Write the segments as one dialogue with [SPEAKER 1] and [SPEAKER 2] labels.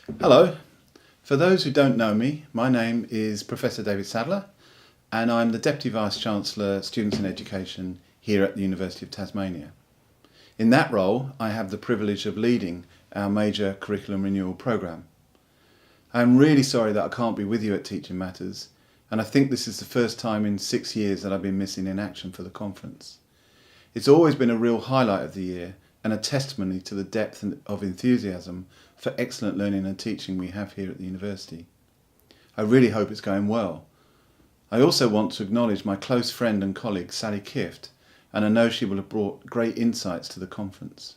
[SPEAKER 1] Hello. For those who don't know me, my name is Professor David Sadler and I'm the Deputy Vice-Chancellor Students in Education here at the University of Tasmania. In that role, I have the privilege of leading our major curriculum renewal programme. I'm really sorry that I can't be with you at Teaching Matters, and I think this is the first time in 6 years that I've been missing in action for the conference. It's always been a real highlight of the year and a testimony to the depth of enthusiasm for excellent learning and teaching we have here at the university. I really hope it's going well. I also want to acknowledge my close friend and colleague Sally Kift, and I know she will have brought great insights to the conference.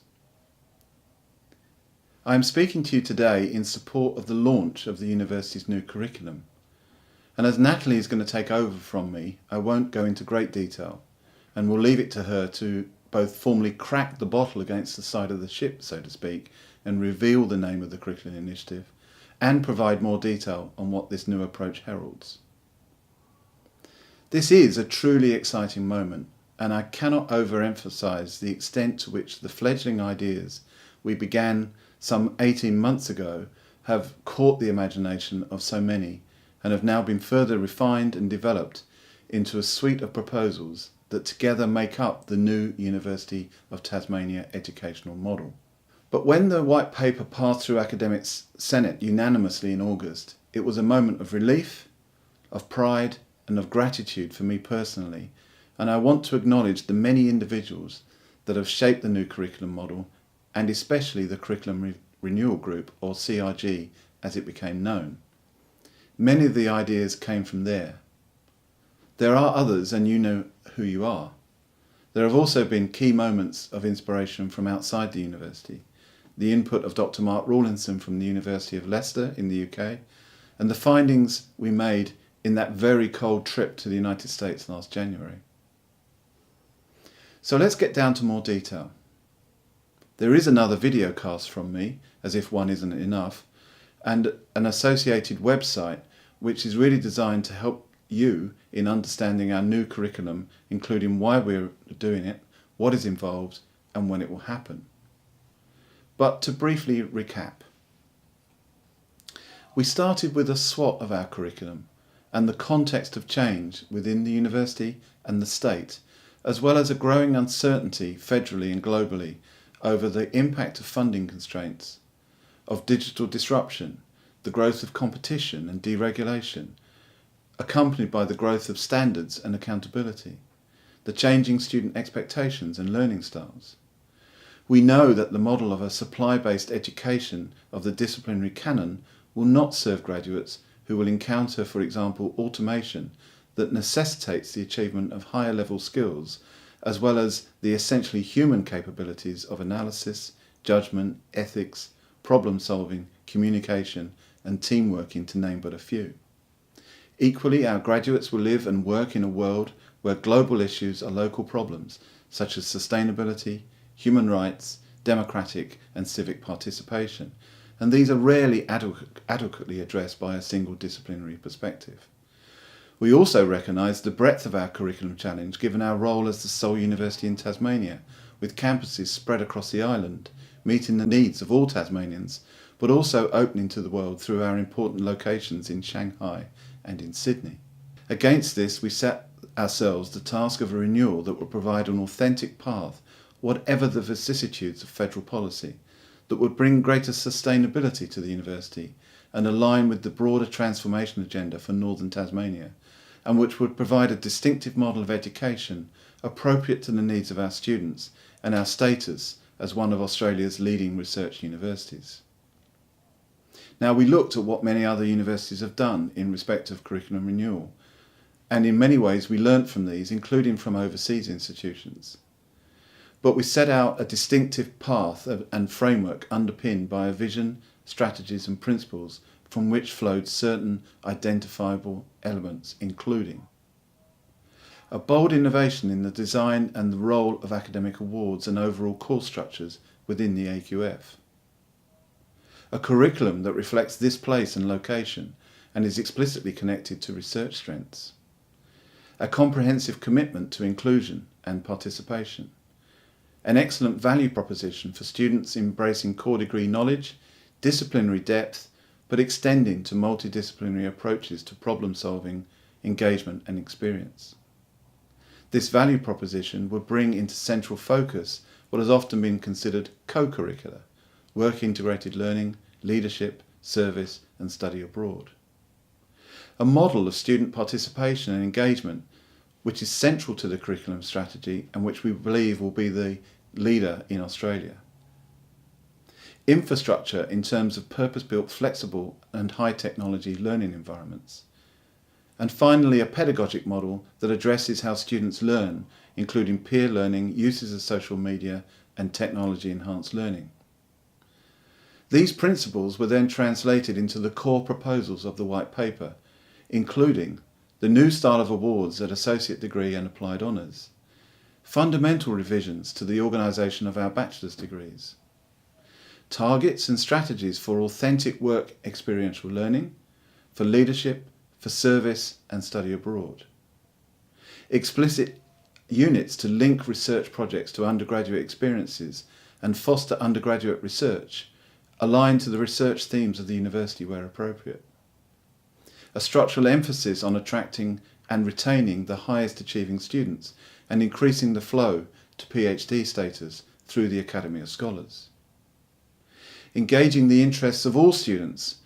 [SPEAKER 1] I am speaking to you today in support of the launch of the university's new curriculum. And as Natalie is going to take over from me, I won't go into great detail and will leave it to her to both formally crack the bottle against the side of the ship, so to speak, and reveal the name of the curriculum initiative and provide more detail on what this new approach heralds. This is a truly exciting moment, and I cannot overemphasise the extent to which the fledgling ideas we began some 18 months ago have caught the imagination of so many and have now been further refined and developed into a suite of proposals that together make up the new University of Tasmania educational model. But when the white paper passed through Academic Senate unanimously in August, it was a moment of relief, of pride and of gratitude for me personally, and I want to acknowledge the many individuals that have shaped the new curriculum model, and especially the Curriculum Renewal Group, or CRG as it became known. Many of the ideas came from there. There are others, and you know who you are. There have also been key moments of inspiration from outside the university. The input of Dr. Mark Rawlinson from the University of Leicester in the UK, and the findings we made in that very cold trip to the United States last January. So let's get down to more detail. There is another video cast from me, as if one isn't enough, and an associated website which is really designed to help you in understanding our new curriculum, including why we're doing it, what is involved and when it will happen. But to briefly recap, we started with a SWOT of our curriculum and the context of change within the university and the state, as well as a growing uncertainty federally and globally over the impact of funding constraints, of digital disruption, the growth of competition and deregulation, accompanied by the growth of standards and accountability, the changing student expectations and learning styles. We know that the model of a supply-based education of the disciplinary canon will not serve graduates who will encounter, for example, automation that necessitates the achievement of higher level skills, as well as the essentially human capabilities of analysis, judgment, ethics, problem solving, communication and team working, to name but a few. Equally, our graduates will live and work in a world where global issues are local problems, such as sustainability, human rights, democratic and civic participation, and these are rarely adequately addressed by a single disciplinary perspective. We also recognise the breadth of our curriculum challenge given our role as the sole university in Tasmania, with campuses spread across the island, meeting the needs of all Tasmanians, but also opening to the world through our important locations in Shanghai and in Sydney. Against this, we set ourselves the task of a renewal that would provide an authentic path, whatever the vicissitudes of federal policy, that would bring greater sustainability to the university and align with the broader transformation agenda for Northern Tasmania, and which would provide a distinctive model of education appropriate to the needs of our students and our status as one of Australia's leading research universities. Now, we looked at what many other universities have done in respect of curriculum renewal, and in many ways we learnt from these, including from overseas institutions. But we set out a distinctive path and framework underpinned by a vision, strategies and principles from which flowed certain identifiable elements, including a bold innovation in the design and the role of academic awards and overall course structures within the AQF, a curriculum that reflects this place and location and is explicitly connected to research strengths, a comprehensive commitment to inclusion and participation, an excellent value proposition for students embracing core degree knowledge, disciplinary depth but extending to multidisciplinary approaches to problem solving, engagement and experience. This value proposition would bring into central focus what has often been considered co-curricular, work-integrated learning, leadership, service and study abroad. A model of student participation and engagement which is central to the curriculum strategy and which we believe will be the leader in Australia. Infrastructure in terms of purpose-built, flexible and high-technology learning environments. And finally, a pedagogic model that addresses how students learn, including peer learning, uses of social media and technology-enhanced learning. These principles were then translated into the core proposals of the white paper, including the new style of awards at associate degree and applied honours, fundamental revisions to the organisation of our bachelor's degrees, targets and strategies for authentic work experiential learning, for leadership, for service and study abroad, explicit units to link research projects to undergraduate experiences and foster undergraduate research aligned to the research themes of the university where appropriate, a structural emphasis on attracting and retaining the highest achieving students and increasing the flow to PhD status through the Academy of Scholars, engaging the interests of all students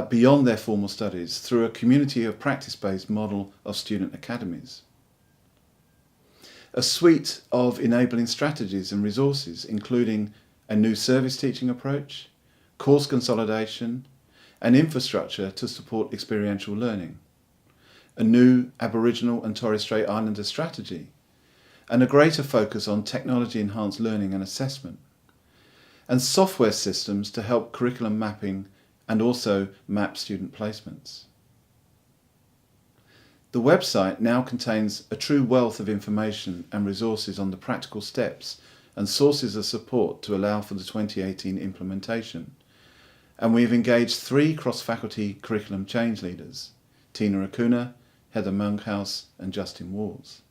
[SPEAKER 1] beyond their formal studies through a community of practice-based model of student academies, a suite of enabling strategies and resources including a new service teaching approach, course consolidation and infrastructure to support experiential learning, a new Aboriginal and Torres Strait Islander strategy, and a greater focus on technology-enhanced learning and assessment, and software systems to help curriculum mapping and also map student placements. The website now contains a true wealth of information and resources on the practical steps and sources of support to allow for the 2018 implementation. And we've engaged 3 cross-faculty curriculum change leaders, Tina Acuna, Heather Monkhouse and Justin Walls.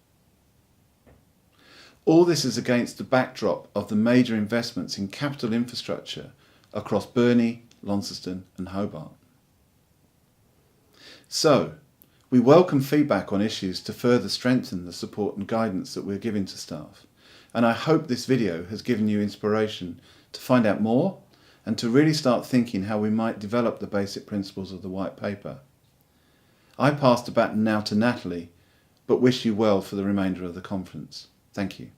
[SPEAKER 1] All this is against the backdrop of the major investments in capital infrastructure across Burnie, Launceston and Hobart. So, we welcome feedback on issues to further strengthen the support and guidance that we're giving to staff, and I hope this video has given you inspiration to find out more and to really start thinking how we might develop the basic principles of the white paper. I pass the baton now to Natalie, but wish you well for the remainder of the conference. Thank you.